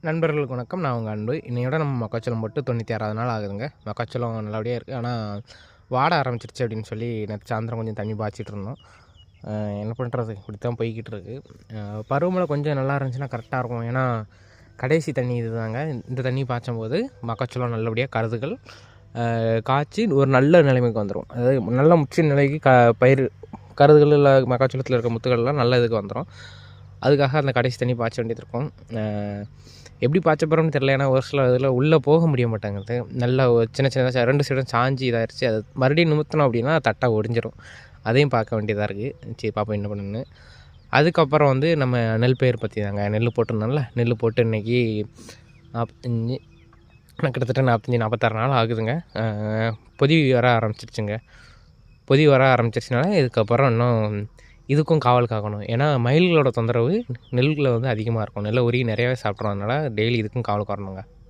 நண்பர்களுக்கு வணக்கம். நான் உங்கள் அன்பு. இன்னையோட நம்ம மக்காச்சோளம் போட்டு 96வது நாள் ஆகுதுங்க. மக்காச்சோளம் நல்லபடியாக இருக்குது. ஆனால் வாட ஆரம்பிச்சிருச்சு அப்படின்னு சொல்லி நேற்று சாயந்தரம் கொஞ்சம் தண்ணி பாய்ச்சிட்டு இருந்தோம். என்ன பண்ணுறது, இப்படி தான் போய்கிட்டு இருக்கு. பருவமழை கொஞ்சம் நல்லா இருந்துச்சுன்னா கரெக்டாக இருக்கும். ஏன்னா கடைசி தண்ணி இது தாங்க. இந்த தண்ணி பாய்ச்சும் போது மக்காச்சோளம் நல்லபடியாக கருதுகள் காய்ச்சி ஒரு நல்ல நிலைமைக்கு வந்துடும். அதாவது நல்ல முற்றி நிலைக்கு பயிர் கருதுகள் இல்லை மக்காச்சோளத்தில் இருக்க முத்துக்கள்லாம் நல்ல இதுக்கு வந்துடும். அதுக்காக அந்த கடைசி தண்ணி பாய்ச்ச வேண்டியது இருக்கும். எப்படி பாய்ச்ச போகிறோம்னு தெரியல. ஏன்னா ஒரு சில இதில் உள்ளே போக முடிய மாட்டேங்குது. நல்லா சின்ன சின்னதாக 2 சைடும் சாஞ்சி இதாகிடுச்சு. அது மறுபடியும் நிமித்தினோம் அப்படின்னா தட்டாக ஒடிஞ்சிடும். அதையும் பார்க்க வேண்டியதாக இருக்குது. சரி பார்ப்போம் என்ன பண்ணுன்னு. அதுக்கப்புறம் வந்து நம்ம நெல் பயிர் பற்றி தாங்க. நெல் போட்டிருந்தோம்ல, நெல் போட்டு இன்றைக்கி 45 கிட்டத்தட்ட 46 நாள் ஆகுதுங்க. பொதி வர ஆரம்பிச்சிருச்சுங்க. பொதி வர ஆரம்பிச்சிருச்சுனால இதுக்கப்புறம் இன்னும் இதுக்கும் காவல் காக்கணும். ஏன்னா மயில்களோட தொந்தரவு நெல்லில் வந்து அதிகமாக இருக்கும். நெல்லை உருகி நிறையாவே சாப்பிட்றோம். அதனால் டெய்லி இதுக்கும் காவல் காக்கணுங்க.